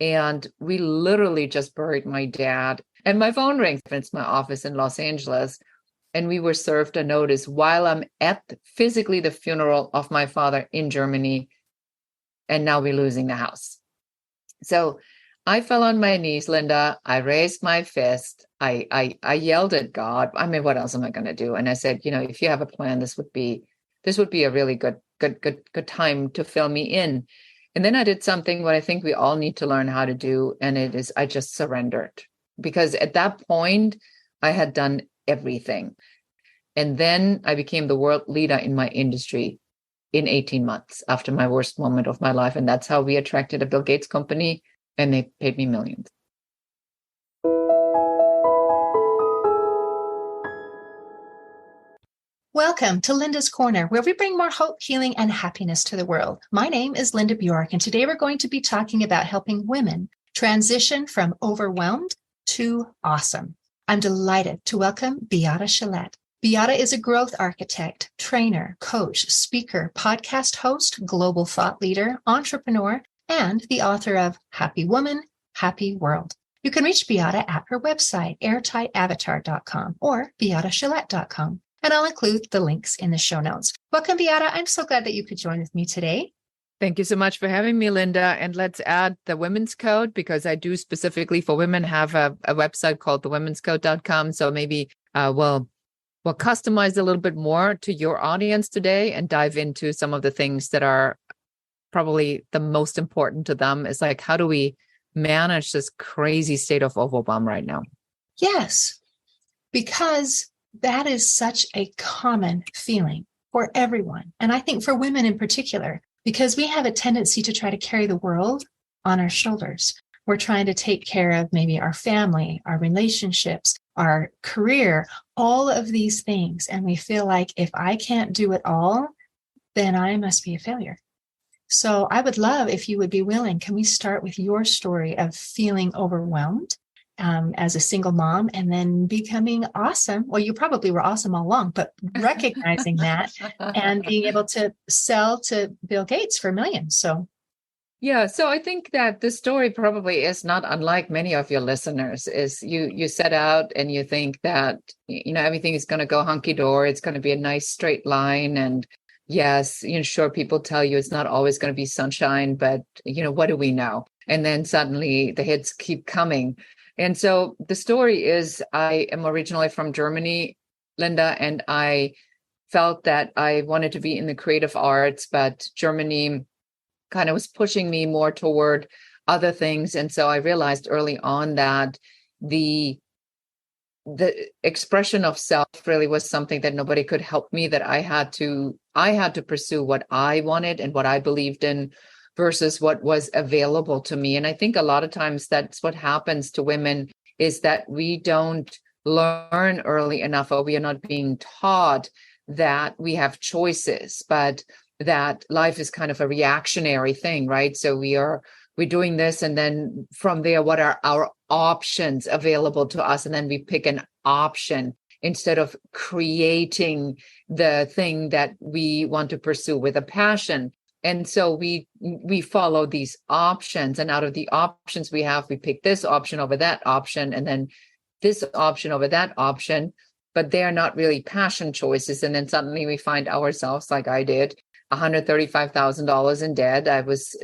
And we literally just buried my dad. And my phone rings. It's my office in Los Angeles. And we were served a notice while I'm at physically the funeral of my father in Germany. And now we're losing the house. So I fell on my knees, Linda. I raised my fist. I yelled at God. I mean, what else am I going to do? And I said, if you have a plan, this would be a really good time to fill me in. And then I did something what I think we all need to learn how to do. And it is, I just surrendered, because at that point I had done everything. And then I became the world leader in my industry in 18 months after my worst moment of my life. And that's how we attracted a Bill Gates company, and they paid me millions. Welcome to Linda's Corner, where we bring more hope, healing, and happiness to the world. My name is Linda Bjork, and today we're going to be talking about helping women transition from overwhelmed to awesome. I'm delighted to welcome Beate Chelette. Beate is a growth architect, trainer, coach, speaker, podcast host, global thought leader, entrepreneur, and the author of Happy Woman, Happy World. You can reach Beate at her website, airtightavatar.com or beatechelette.com. And I'll include the links in the show notes. Welcome, Beate. I'm so glad that you could join with me today. Thank you so much for having me, Linda. And let's add the Women's Code, because I do specifically for women have a website called thewomenscode.com. So maybe we'll customize a little bit more to your audience today and dive into some of the things that are probably the most important to them. Is like, how do we manage this crazy state of overwhelm right now? Yes, because that is such a common feeling for everyone. And I think for women in particular, because we have a tendency to try to carry the world on our shoulders. We're trying to take care of maybe our family, our relationships, our career, all of these things. And we feel like if I can't do it all, then I must be a failure. So I would love if you would be willing. Can we start with your story of feeling overwhelmed as a single mom and then becoming awesome? Well, you probably were awesome all along, but recognizing that and being able to sell to Bill Gates for millions. So I think that this story probably is not unlike many of your listeners. Is you set out and you think that everything is going to go hunky-dory. It's going to be a nice straight line, and yes, sure, people tell you it's not always going to be sunshine, but what do we know? And then suddenly the hits keep coming. And so the story is, I am originally from Germany, Linda, and I felt that I wanted to be in the creative arts, but Germany kind of was pushing me more toward other things. And so I realized early on that the expression of self really was something that nobody could help me, that I had to pursue what I wanted and what I believed in versus what was available to me. And I think a lot of times that's what happens to women, is that we don't learn early enough, or we are not being taught that we have choices, but that life is kind of a reactionary thing, right? So we're doing this, and then from there, what are our options available to us? And then we pick an option instead of creating the thing that we want to pursue with a passion. And so we follow these options, and out of the options we have, we pick this option over that option, and then this option over that option, but they're not really passion choices. And then suddenly we find ourselves, like I did, $135,000 in debt. I was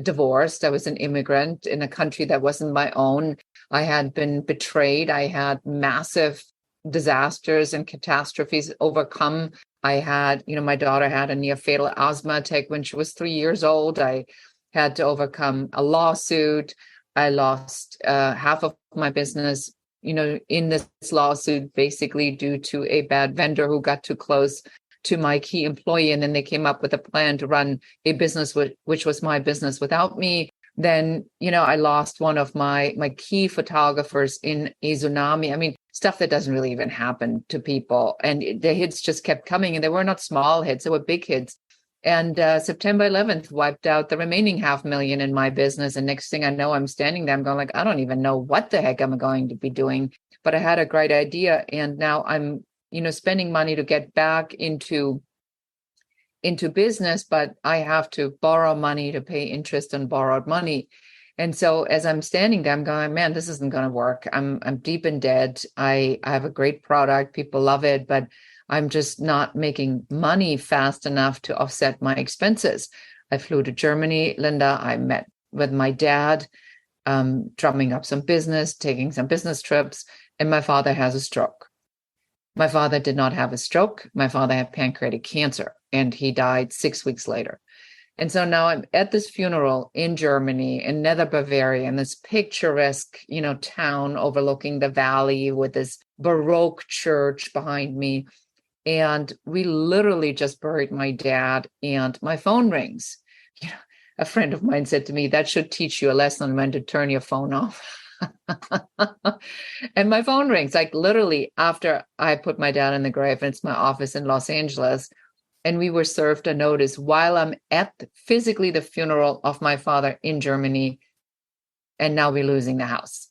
divorced. I was an immigrant in a country that wasn't my own. I had been betrayed. I had massive disasters and catastrophes overcome. I had, my daughter had a near fatal asthma attack when she was 3 years old. I had to overcome a lawsuit. I lost half of my business, in this lawsuit, basically due to a bad vendor who got too close to my key employee. And then they came up with a plan to run a business which was my business without me. Then, I lost one of my key photographers in a tsunami. I mean, stuff that doesn't really even happen to people. And the hits just kept coming, and they were not small hits, they were big hits. And September 11th wiped out the remaining $500,000 in my business. And next thing I know, I'm standing there, I'm going like, I don't even know what the heck I'm going to be doing. But I had a great idea. And now I'm, spending money to get back into business, but I have to borrow money to pay interest on borrowed money. And so as I'm standing there, I'm going, man, this isn't going to work. I'm deep in debt. I have a great product. People love it, but I'm just not making money fast enough to offset my expenses. I flew to Germany, Linda. I met with my dad, drumming up some business, taking some business trips, and my father has a stroke. My father did not have a stroke. My father had pancreatic cancer, and he died 6 weeks later. And so now I'm at this funeral in Germany, in Nether Bavaria, in this picturesque, town overlooking the valley with this Baroque church behind me. And we literally just buried my dad, and my phone rings. A friend of mine said to me, that should teach you a lesson when to turn your phone off. And my phone rings, like literally after I put my dad in the grave, and it's my office in Los Angeles. And we were served a notice while I'm at physically the funeral of my father in Germany. And now we're losing the house.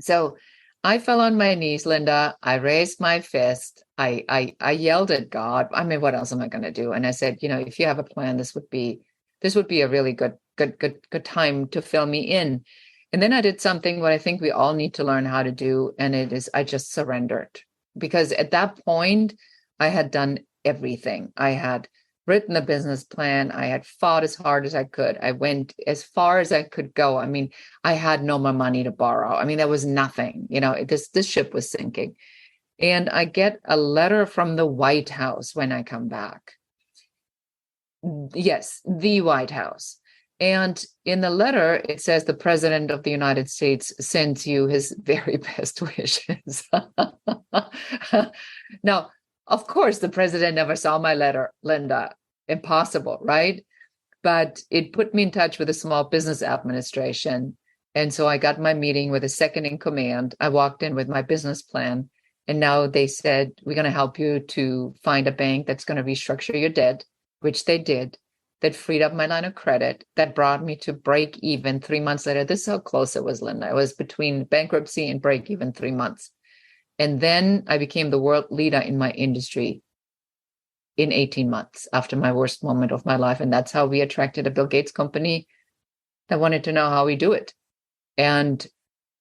So I fell on my knees, Linda. I raised my fist. I yelled at God. I mean, what else am I going to do? And I said, if you have a plan, this would be a really good time to fill me in. And then I did something what I think we all need to learn how to do. And it is, I just surrendered, because at that point I had done everything. I had written a business plan. I had fought as hard as I could. I went as far as I could go. I mean, I had no more money to borrow. I mean, there was nothing, this ship was sinking. And I get a letter from the White House when I come back. Yes, the White House. And in the letter, it says the President of the United States sends you his very best wishes. Now, of course, the president never saw my letter, Linda. Impossible, right? But it put me in touch with the Small Business Administration. And so I got my meeting with a second in command. I walked in with my business plan. And now they said, we're going to help you to find a bank that's going to restructure your debt, which they did. That freed up my line of credit. That brought me to break even 3 months later. This is how close it was, Linda. It was between bankruptcy and break even 3 months. And then I became the world leader in my industry in 18 months after my worst moment of my life. And that's how we attracted a Bill Gates company that wanted to know how we do it. And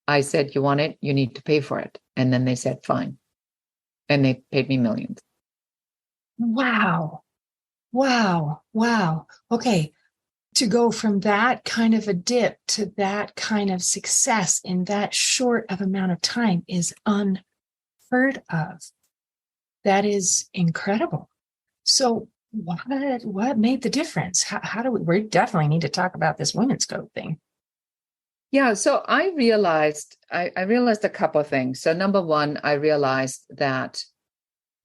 I said, you want it? You need to pay for it. And then they said, fine. And they paid me millions. Wow. Okay. To go from that kind of a dip to that kind of success in that short of amount of time is unheard of. That is incredible. So what made the difference? How do we definitely need to talk about this women's code thing. Yeah, so I realized a couple of things. So number one, I realized that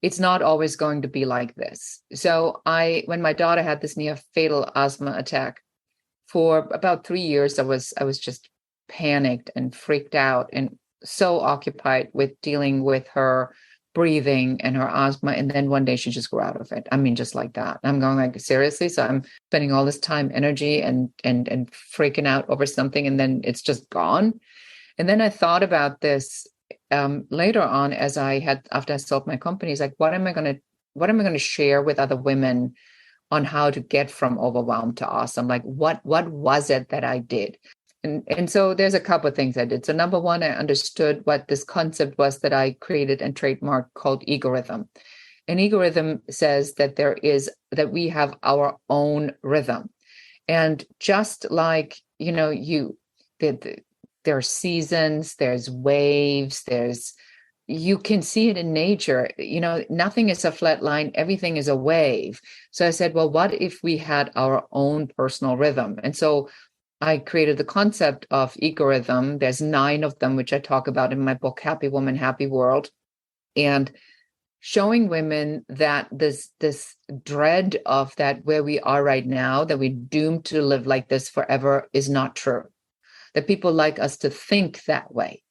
it's not always going to be like this. So when my daughter had this near fatal asthma attack, for about 3 years, I was just panicked and freaked out and so occupied with dealing with her breathing and her asthma. And then one day she just grew out of it. I mean, just like that. I'm going like, seriously? So I'm spending all this time, energy and freaking out over something, and then it's just gone. And then I thought about this later on after I sold my companies, like, what am I going to share with other women on how to get from overwhelmed to awesome? Like, what was it that I did? And so there's a couple of things I did. So number one, I understood what this concept was that I created and trademarked called egoRHYTHM. And egoRHYTHM says that we have our own rhythm. And just like, there are seasons, there's waves, you can see it in nature. Nothing is a flat line. Everything is a wave. So I said, well, what if we had our own personal rhythm? And so I created the concept of egoRHYTHM. There's 9 of them, which I talk about in my book, Happy Woman, Happy World. And showing women that this dread of that where we are right now, that we're doomed to live like this forever, is not true. That people like us to think that way,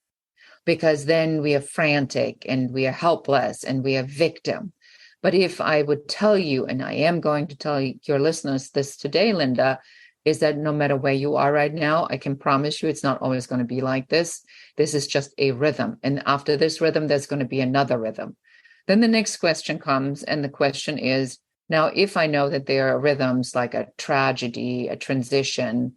because then we are frantic and we are helpless and we are victim. But if I would tell you, and I am going to tell your listeners this today, Linda, is that no matter where you are right now, I can promise you it's not always going to be like this. This is just a rhythm. And after this rhythm, there's going to be another rhythm. Then the next question comes, and the question is, now, if I know that there are rhythms like a tragedy, a transition,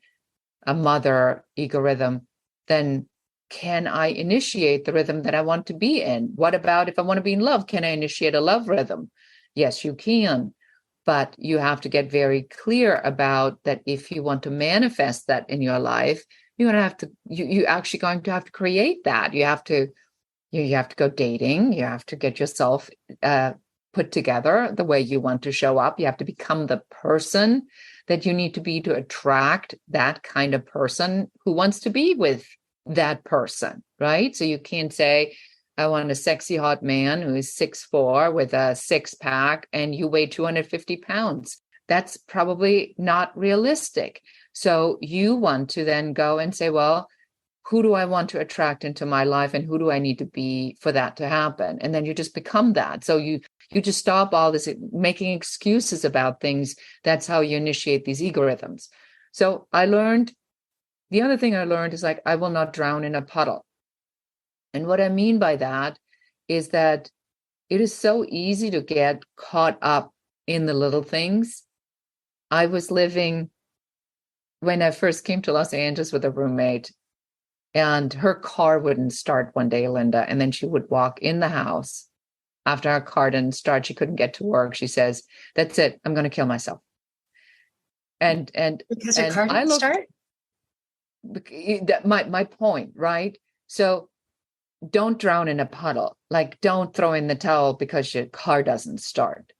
a mother egoRHYTHM, then can I initiate the rhythm that I want to be in? What about if I want to be in love? Can I initiate a love rhythm? Yes, you can. But you have to get very clear about that. If you want to manifest that in your life, you're going to have to, you actually going to have to create that. You have to go dating. You have to get yourself put together the way you want to show up. You have to become the person that you need to be to attract that kind of person who wants to be with that person, right? So you can't say, I want a sexy hot man who is 6'4" with a six-pack and you weigh 250 pounds. That's probably not realistic. So you want to then go and say, well, who do I want to attract into my life and who do I need to be for that to happen? And then you just become that. So you just stop all this making excuses about things. That's how you initiate these egoRHYTHMs. So the other thing I learned is like, I will not drown in a puddle. And what I mean by that is that it is so easy to get caught up in the little things. I was living, when I first came to Los Angeles with a roommate, and her car wouldn't start one day, Linda, and then she would walk in the house after her car didn't start. She couldn't get to work. She says, that's it. I'm going to kill myself. And because her car didn't start? My point, right? So don't drown in a puddle. Like, don't throw in the towel because your car doesn't start.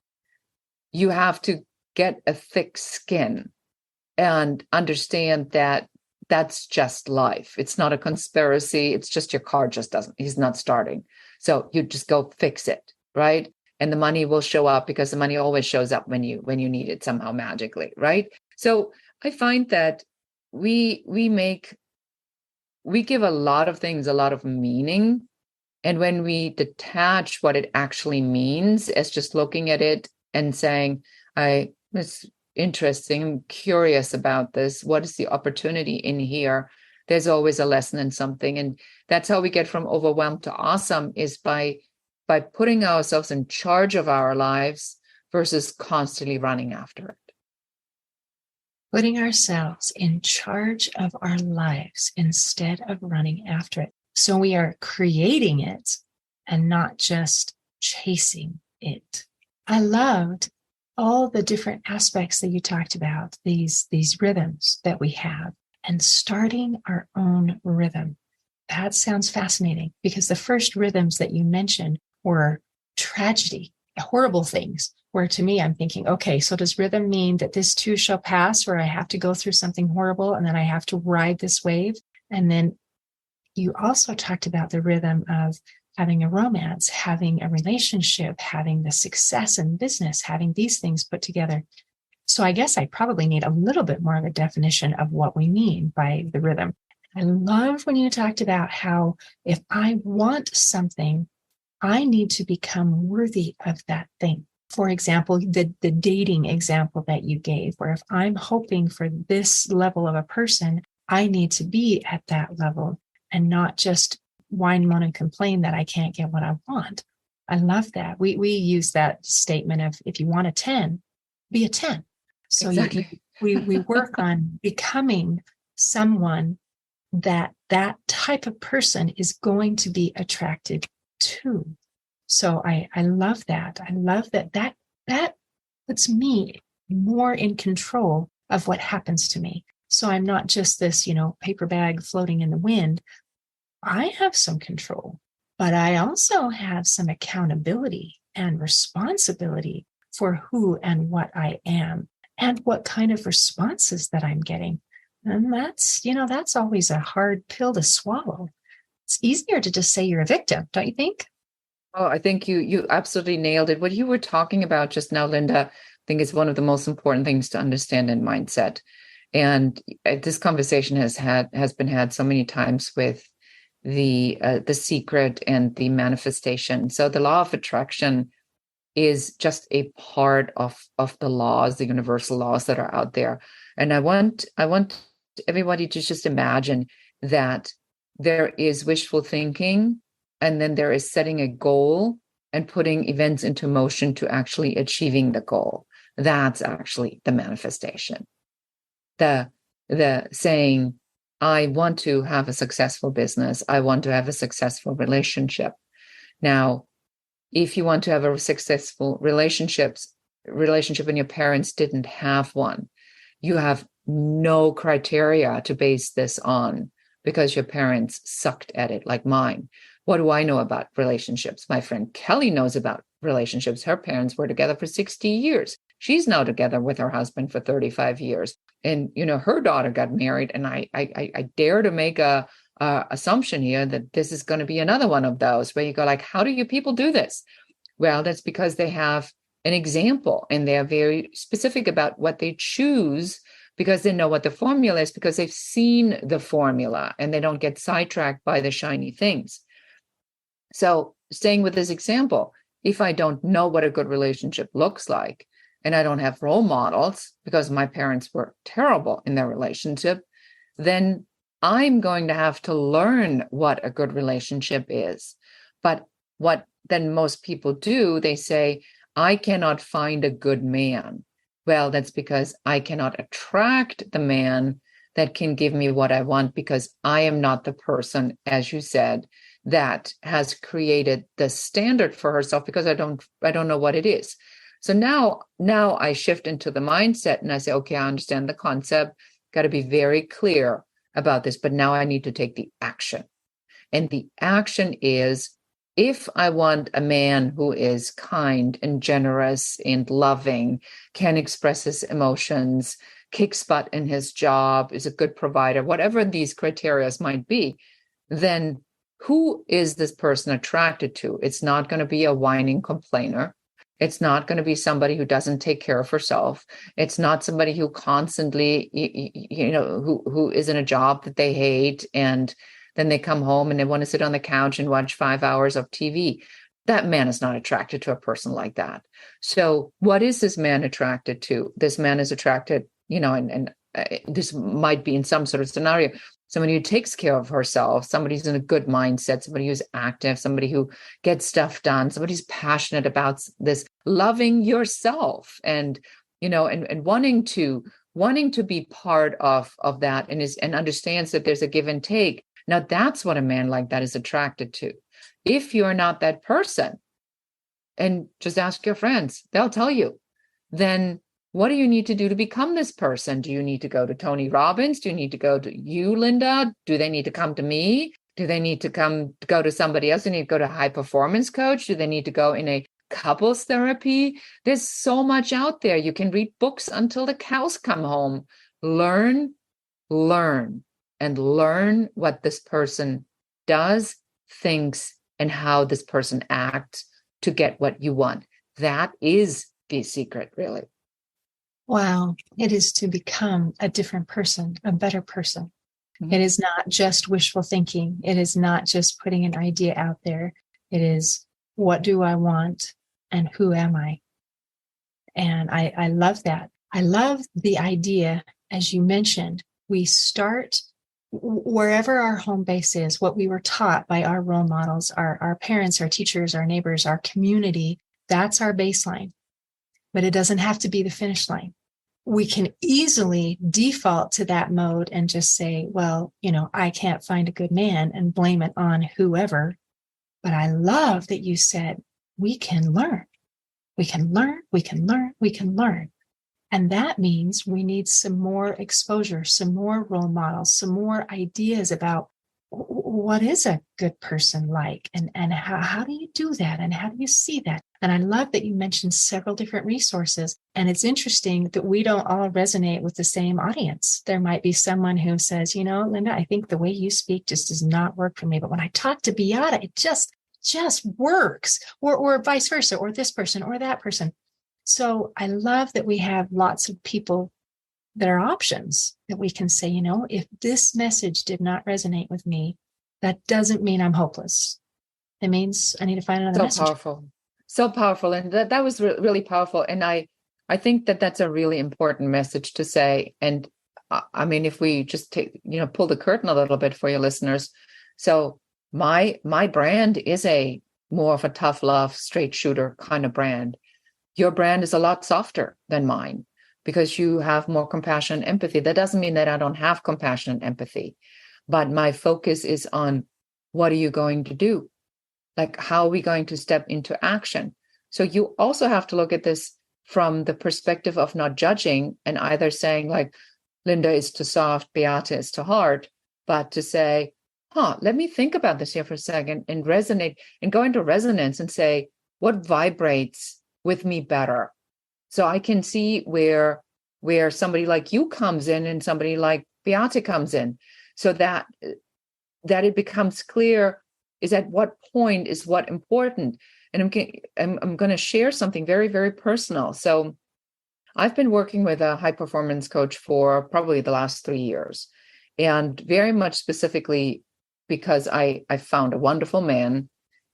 You have to get a thick skin and understand that that's just life. It's not a conspiracy. It's just your car he's not starting. So you just go fix it, right? And the money will show up because the money always shows up when you need it somehow magically, right? So I find that we give a lot of things a lot of meaning. And when we detach what it actually means as just looking at it and saying, it's interesting, I'm curious about this. What is the opportunity in here? There's always a lesson in something. And that's how we get from overwhelmed to awesome, is by putting ourselves in charge of our lives versus constantly running after it. Putting ourselves in charge of our lives instead of running after it. So we are creating it and not just chasing it. I loved all the different aspects that you talked about, these rhythms that we have, and starting our own rhythm. That sounds fascinating, because the first rhythms that you mentioned were tragedy, horrible things, where to me, I'm thinking, okay, so does rhythm mean that this too shall pass, where I have to go through something horrible and then I have to ride this wave? And then you also talked about the rhythm of having a romance, having a relationship, having the success in business, having these things put together. So I guess I probably need a little bit more of a definition of what we mean by the rhythm. I love when you talked about how if I want something, I need to become worthy of that thing. For example, the dating example that you gave, where if I'm hoping for this level of a person, I need to be at that level and not just whine, moan, and complain that I can't get what I want. I love that. We use that statement of, if you want a 10, be a 10. So exactly. we work on becoming someone that type of person is going to be attracted to. So I love that. I love that puts me more in control of what happens to me. So I'm not just this, paper bag floating in the wind. I have some control, but I also have some accountability and responsibility for who and what I am and what kind of responses that I'm getting. And that's always a hard pill to swallow. It's easier to just say you're a victim, don't you think? Oh, I think you absolutely nailed it. What you were talking about just now, Linda, I think is one of the most important things to understand in mindset. And this conversation has been had so many times with the secret and the manifestation. So the law of attraction is just a part of the laws, the universal laws that are out there. And I want everybody to just imagine that there is wishful thinking, and then there is setting a goal and putting events into motion to actually achieving the goal. That's actually the manifestation. The the saying, I want to have a successful business. I want to have a successful relationship. Now, if you want to have a successful relationship and your parents didn't have one, you have no criteria to base this on because your parents sucked at it like mine. What do I know about relationships? My friend Kelly knows about relationships. Her parents were together for 60 years. She's now together with her husband for 35 years. And, her daughter got married. And I dare to make a assumption here that this is going to be another one of those where you go like, how do you people do this? Well, that's because they have an example and they're very specific about what they choose because they know what the formula is, because they've seen the formula and they don't get sidetracked by the shiny things. So staying with this example, if I don't know what a good relationship looks like, and I don't have role models because my parents were terrible in their relationship, then I'm going to have to learn what a good relationship is. But what then most people do, they say, I cannot find a good man. Well, that's because I cannot attract the man that can give me what I want, because I am not the person, as you said, that has created the standard for herself, because I don't know what it is. So now I shift into the mindset and I say, okay, I understand the concept, got to be very clear about this, but now I need to take the action. And the action is, if I want a man who is kind and generous and loving, can express his emotions, kicks butt in his job, is a good provider, whatever these criteria might be, then who is this person attracted to? It's not going to be a whining complainer. It's not going to be somebody who doesn't take care of herself. It's not somebody who constantly, who is in a job that they hate, and then they come home and they want to sit on the couch and watch 5 hours of TV. That man is not attracted to a person like that. So what is this man attracted to? This man is attracted, this might be in some sort of scenario, somebody who takes care of herself, somebody who's in a good mindset, somebody who's active, somebody who gets stuff done, somebody who's passionate about this, loving yourself and wanting to be part of that, and understands that there's a give and take. Now that's what a man like that is attracted to. If you're not that person, and just ask your friends, they'll tell you, then what do you need to do to become this person? Do you need to go to Tony Robbins? Do you need to go to you, Linda? Do they need to come to me? Do they need to go to somebody else? Do they need to go to a high performance coach? Do they need to go in a couples therapy? There's so much out there. You can read books until the cows come home. Learn what this person does, thinks, and how this person acts to get what you want. That is the secret, really. Wow. It is to become a different person, a better person. Mm-hmm. It is not just wishful thinking. It is not just putting an idea out there. It is, what do I want and who am I? And I love that. I love the idea, as you mentioned, we start wherever our home base is, what we were taught by our role models, our parents, our teachers, our neighbors, our community. That's our baseline. But it doesn't have to be the finish line. We can easily default to that mode and just say, well, I can't find a good man, and blame it on whoever. But I love that you said, we can learn. We can learn. And that means we need some more exposure, some more role models, some more ideas about what is a good person like, and how do you do that, and how do you see that? And I love that you mentioned several different resources. And it's interesting that we don't all resonate with the same audience. There might be someone who says, Linda, I think the way you speak just does not work for me. But when I talk to Beate, it just works, or vice versa, or this person or that person. So I love that we have lots of people that are options that we can say, if this message did not resonate with me, that doesn't mean I'm hopeless. It means I need to find another message. So powerful. And that was really powerful. And I think that that's a really important message to say. And I mean, if we just pull the curtain a little bit for your listeners. So my brand is a more of a tough love, straight shooter kind of brand. Your brand is a lot softer than mine. because you have more compassion and empathy. That doesn't mean that I don't have compassion and empathy, but my focus is on what are you going to do? Like, how are we going to step into action? So you also have to look at this from the perspective of not judging and either saying like, Linda is too soft, Beate is too hard, but to say, let me think about this here for a second and resonate and go into resonance and say, what vibrates with me better? So I can see where somebody like you comes in and somebody like Beate comes in, so that it becomes clear is at what point is what important. And I'm going to share something very, very personal. So I've been working with a high performance coach for probably the last 3 years, and very much specifically because I found a wonderful man,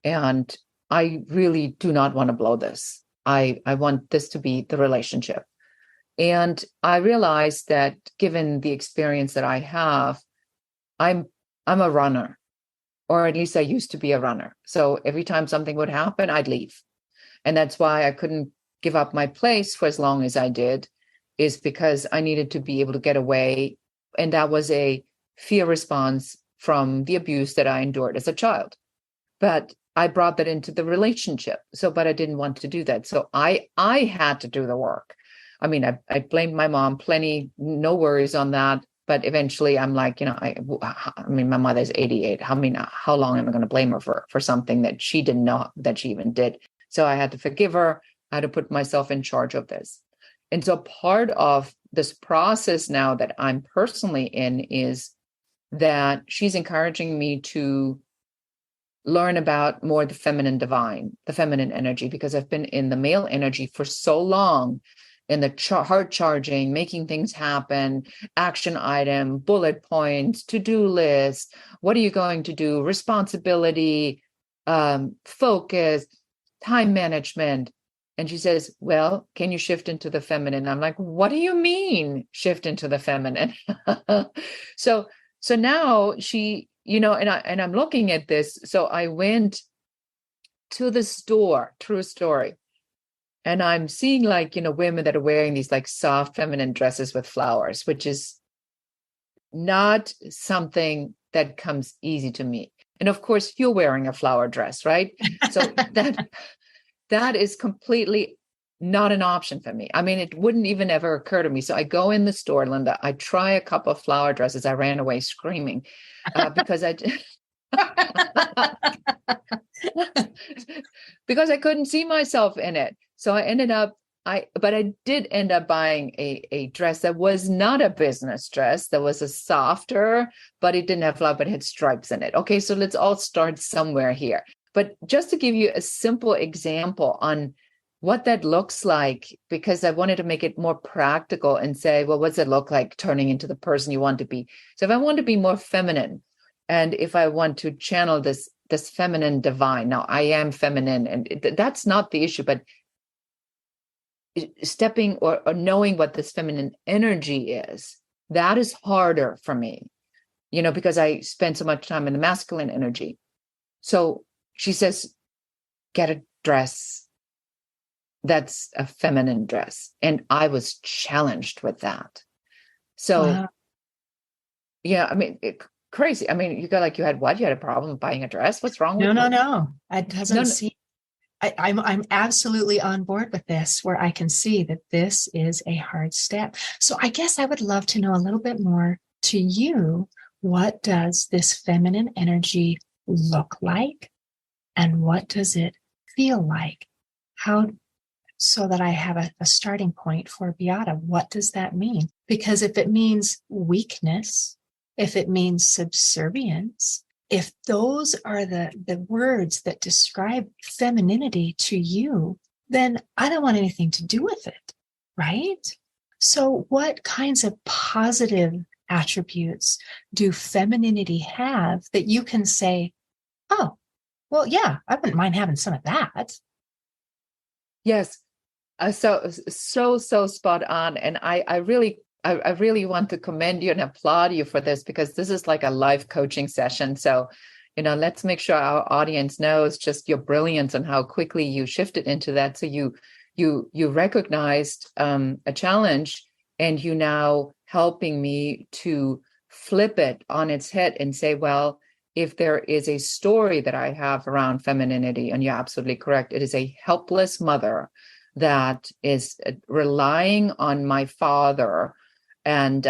and I really do not want to blow this. I want this to be the relationship. And I realized that given the experience that I have, I'm a runner, or at least I used to be a runner. So every time something would happen, I'd leave. And that's why I couldn't give up my place for as long as I did, is because I needed to be able to get away. And that was a fear response from the abuse that I endured as a child. But I brought that into the relationship. But I didn't want to do that. So I had to do the work. I mean, I blamed my mom plenty, no worries on that. But eventually I'm like, I mean, my mother's 88. I mean, how long am I going to blame her for something that she didn't know that she even did? So I had to forgive her. I had to put myself in charge of this. And so part of this process now that I'm personally in is that she's encouraging me to learn about more the feminine divine, the feminine energy, because I've been in the male energy for so long, in the heart charging, making things happen, action item, bullet points, to-do list. What are you going to do? Responsibility, focus, time management. And she says, well, can you shift into the feminine? I'm like, what do you mean shift into the feminine? So now she, and I'm looking at this. So I went to the store, true story. And I'm seeing women that are wearing these like soft feminine dresses with flowers, which is not something that comes easy to me. And of course, you're wearing a flower dress, right? So that is completely not an option for me. I mean, it wouldn't even ever occur to me. So I go in the store, Linda, I try a couple of flower dresses. I ran away screaming because because I couldn't see myself in it. So I did end up buying a dress that was not a business dress. That was a softer, but it didn't have flower, but it had stripes in it. Okay, so let's all start somewhere here. But just to give you a simple example on what that looks like, because I wanted to make it more practical and say, well, what's it look like turning into the person you want to be? So if I want to be more feminine, and if I want to channel this feminine divine, now I am feminine, and that's not the issue, but stepping or knowing what this feminine energy is, that is harder for me, because I spend so much time in the masculine energy. So she says, get a dress that's a feminine dress. And I was challenged with that. So, wow. Yeah, I mean, crazy. I mean, you had what? You had a problem buying a dress? What's wrong with you? No. It doesn't seem. I'm absolutely on board with this, where I can see that this is a hard step. So I guess I would love to know a little bit more to you. What does this feminine energy look like? And what does it feel like? So that I have a starting point for Beate. What does that mean? Because if it means weakness, if it means subservience, if those are the words that describe femininity to you, then I don't want anything to do with it, right? So what kinds of positive attributes do femininity have that you can say, oh, well, yeah, I wouldn't mind having some of that. Yes. So spot on. And I really want to commend you and applaud you for this, because this is like a live coaching session. So, let's make sure our audience knows just your brilliance and how quickly you shifted into that. So you you recognized a challenge, and you now helping me to flip it on its head and say, well, if there is a story that I have around femininity, and you're absolutely correct, it is a helpless mother that is relying on my father and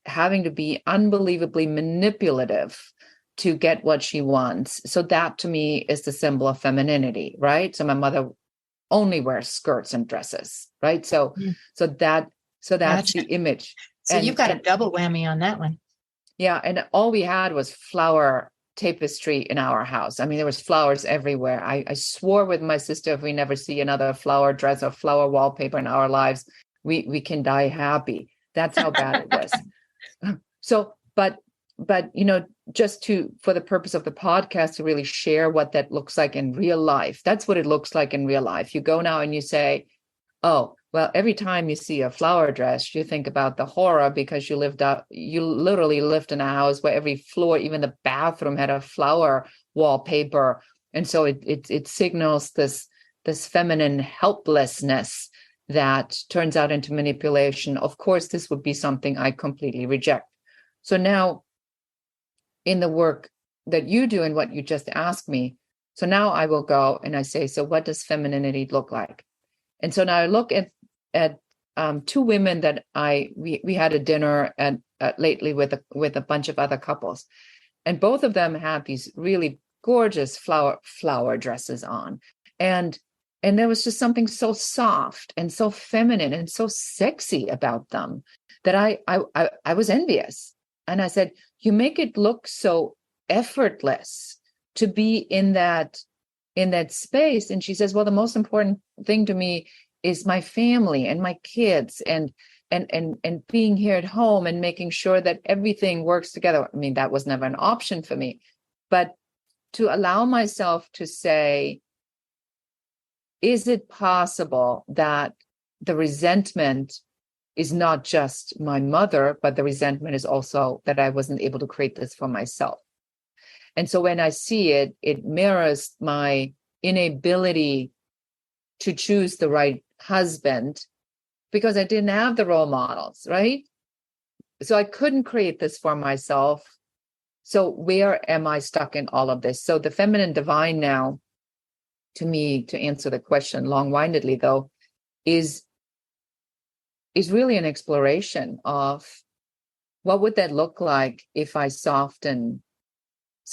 having to be unbelievably manipulative to get what she wants. So that to me is the symbol of femininity, right? So my mother only wears skirts and dresses, right? So that's Gotcha. the image. So you've got a double whammy on that one. Yeah, and all we had was flower tapestry in our house. I mean, there was flowers everywhere. I swore with my sister, if we never see another flower dress or flower wallpaper in our lives, we can die happy. That's how bad it was. So, but just for the purpose of the podcast, to really share what that looks like in real life. That's what it looks like in real life. You go now and you say, oh, well, every time you see a flower dress, you think about the horror, because you literally lived in a house where every floor, even the bathroom, had a flower wallpaper. And so it signals this feminine helplessness that turns out into manipulation. Of course, this would be something I completely reject. So now, in the work that you do and what you just asked me, so now I will go and I say, so what does femininity look like? And so now I look at two women that we had a dinner at lately with a bunch of other couples, and both of them had these really gorgeous flower dresses on, and there was just something so soft and so feminine and so sexy about them that I was envious. And I said, you make it look so effortless to be in that space. And she says, well, the most important thing to me is my family and my kids and being here at home and making sure that everything works together. I mean, that was never an option for me, but to allow myself to say, is it possible that the resentment is not just my mother, but the resentment is also that I wasn't able to create this for myself? And so when I see it, it mirrors my inability to choose the right husband because I didn't have the role models, right? So I couldn't create this for myself. So where am I stuck in all of this? So the feminine divine now, to me, to answer the question long-windedly though, is really an exploration of what would that look like if I soften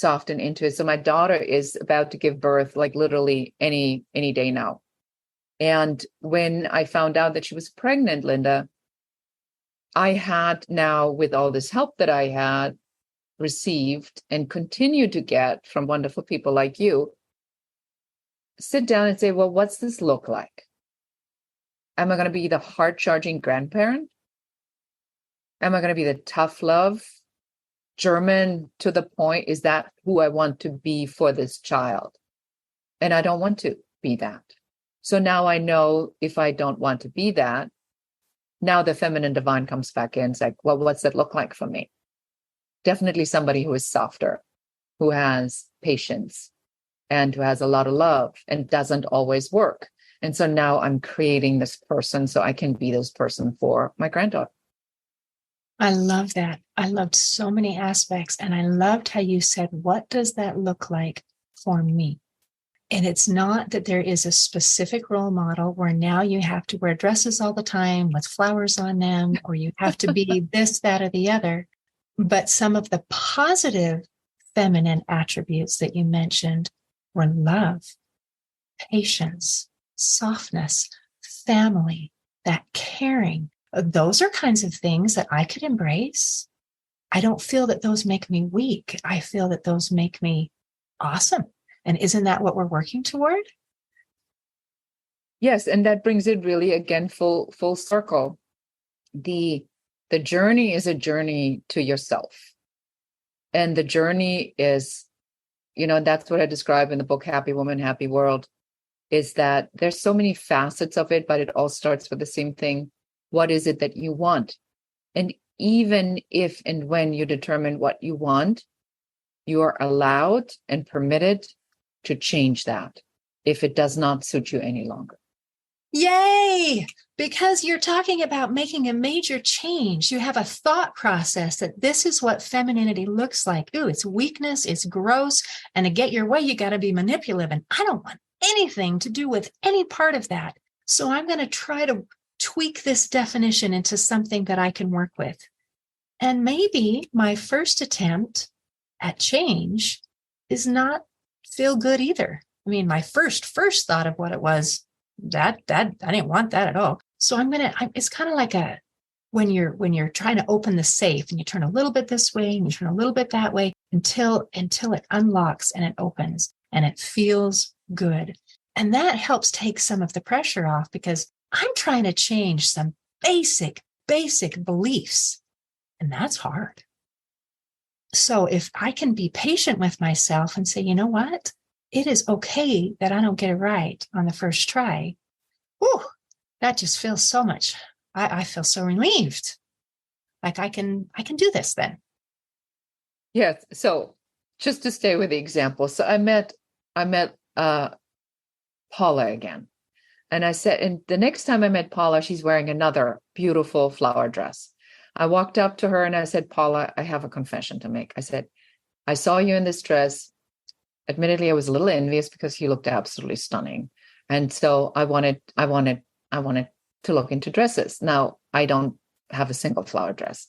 into it. So my daughter is about to give birth, like literally any day now. And when I found out that she was pregnant, Linda, I had now, with all this help that I had received and continue to get from wonderful people like you, sit down and say, well, what's this look like? Am I going to be the heart-charging grandparent? Am I going to be the tough love, German to the point? Is that who I want to be for this child? And I don't want to be that. So now I know if I don't want to be that, now the feminine divine comes back in. It's like, well, what's that look like for me? Definitely somebody who is softer, who has patience, and who has a lot of love, and doesn't always work. And so now I'm creating this person so I can be this person for my granddaughter. I love that. I loved so many aspects. And I loved how you said, what does that look like for me? And it's not that there is a specific role model where now you have to wear dresses all the time with flowers on them, or you have to be this, that, or the other. But some of the positive feminine attributes that you mentioned were love, patience, softness, family, that caring. Those are kinds of things that I could embrace. I don't feel that those make me weak. I feel that those make me awesome. And isn't that what we're working toward? Yes, and that brings it really again full circle. The journey is a journey to yourself. And the journey is, that's what I describe in the book, Happy Woman, Happy World, is that there's so many facets of it, but it all starts with the same thing. What is it that you want? And even if and when you determine what you want, you are allowed and permitted to change that if it does not suit you any longer. Yay! Because you're talking about making a major change. You have a thought process that this is what femininity looks like. Ooh, it's weakness, it's gross. And to get your way, you got to be manipulative. And I don't want anything to do with any part of that. So I'm going to try to tweak this definition into something that I can work with. And maybe my first attempt at change is not feel good either. I mean, my first thought of what it was, that I didn't want that at all. So it's kind of like when you're trying to open the safe and you turn a little bit this way and you turn a little bit that way until it unlocks and it opens and it feels good. And that helps take some of the pressure off, because I'm trying to change some basic beliefs, and that's hard. So if I can be patient with myself and say, you know what? It is okay that I don't get it right on the first try. Whew, that just feels so much. I feel so relieved. Like I can do this then. Yes. So just to stay with the example. So I met Paula again. And I said, and the next time I met Paula, she's wearing another beautiful flower dress. I walked up to her and I said, Paula, I have a confession to make. I said, I saw you in this dress. Admittedly, I was a little envious because you looked absolutely stunning. And so I wanted to look into dresses. Now, I don't have a single flower dress.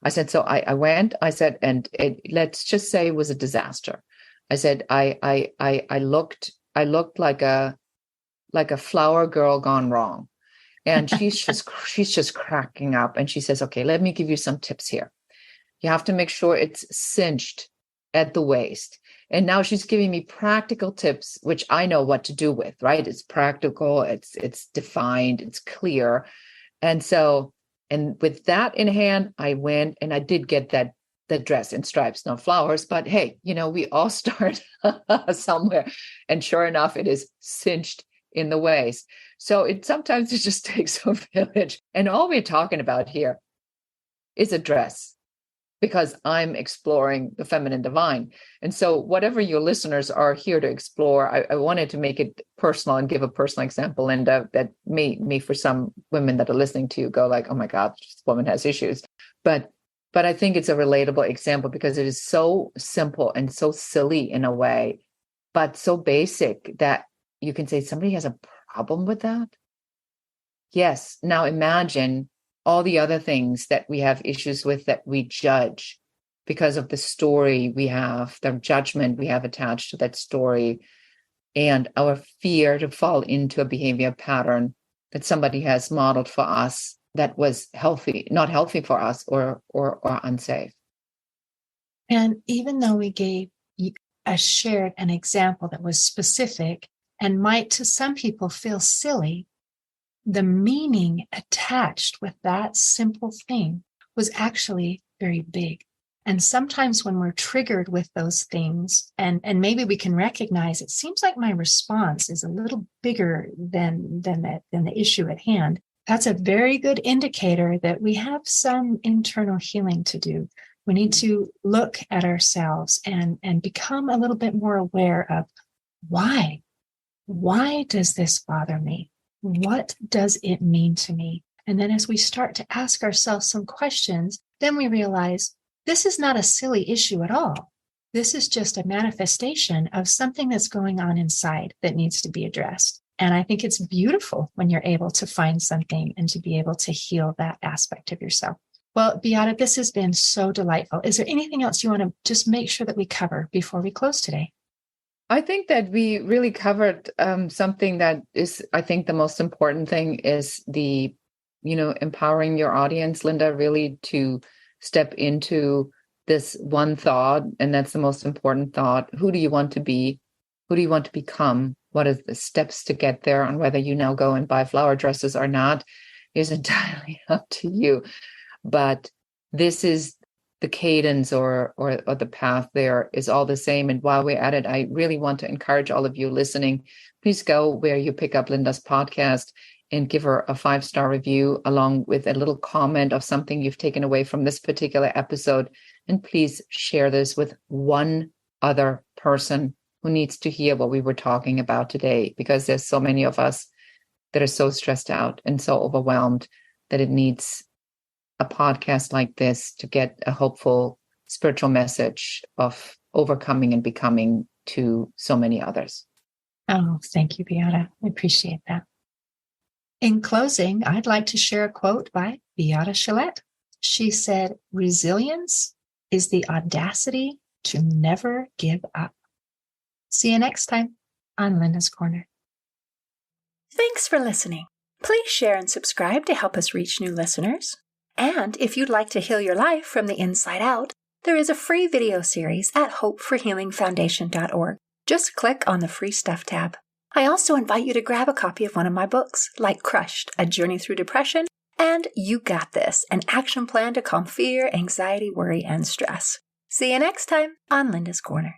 I said, so I went, I said, and let's just say it was a disaster. I said, I looked like a flower girl gone wrong. And she's just cracking up. And she says, okay, let me give you some tips here. You have to make sure it's cinched at the waist. And now she's giving me practical tips, which I know what to do with, right? It's practical, it's defined, it's clear. And so, and with that in hand, I went and I did get that dress in stripes, no flowers, but hey, we all start somewhere. And sure enough, it is cinched in the waist. So sometimes it just takes a village. And all we're talking about here is a dress, because I'm exploring the feminine divine. And so whatever your listeners are here to explore, I wanted to make it personal and give a personal example. And that may for some women that are listening to you go like, oh my God, this woman has issues. But I think it's a relatable example because it is so simple and so silly in a way, but so basic that you can say somebody has a problem with that. Yes. Now imagine all the other things that we have issues with, that we judge because of the story we have, the judgment we have attached to that story, and our fear to fall into a behavior pattern that somebody has modeled for us that was not healthy for us or unsafe. And even though we shared an example that was specific and might to some people feel silly, the meaning attached with that simple thing was actually very big. And sometimes when we're triggered with those things, and maybe we can recognize it seems like my response is a little bigger than the issue at hand, that's a very good indicator that we have some internal healing to do. We need to look at ourselves and become a little bit more aware of why. Why does this bother me? What does it mean to me? And then as we start to ask ourselves some questions, then we realize this is not a silly issue at all. This is just a manifestation of something that's going on inside that needs to be addressed. And I think it's beautiful when you're able to find something and to be able to heal that aspect of yourself. Well, Beate, this has been so delightful. Is there anything else you want to just make sure that we cover before we close today? I think that we really covered something that is, I think the most important thing is the, empowering your audience, Linda, really to step into this one thought. And that's the most important thought. Who do you want to be? Who do you want to become? What are the steps to get there? And whether you now go and buy flower dresses or not is entirely up to you. But this is the cadence or the path there is all the same. And while we're at it, I really want to encourage all of you listening, please go where you pick up Linda's podcast and give her a 5-star review along with a little comment of something you've taken away from this particular episode. And please share this with one other person who needs to hear what we were talking about today, because there's so many of us that are so stressed out and so overwhelmed that it needs a podcast like this to get a hopeful spiritual message of overcoming and becoming to so many others. Oh, thank you, Beate. I appreciate that. In closing, I'd like to share a quote by Beate Chelette. She said, "Resilience is the audacity to never give up." See you next time on Linda's Corner. Thanks for listening. Please share and subscribe to help us reach new listeners. And if you'd like to heal your life from the inside out, there is a free video series at hopeforhealingfoundation.org. Just click on the Free Stuff tab. I also invite you to grab a copy of one of my books, like Crushed, A Journey Through Depression, and You Got This, an action plan to calm fear, anxiety, worry, and stress. See you next time on Linda's Corner.